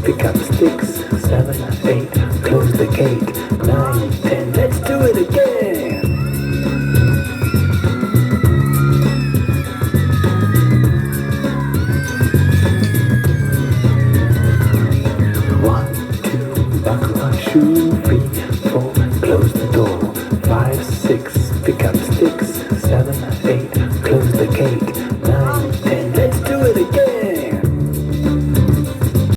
pick up sticks. 7, 8, close the gate. 9, 10, let's do it again. One, two, buckle on shoe. 3, 4, close the door. 5, 6, pick up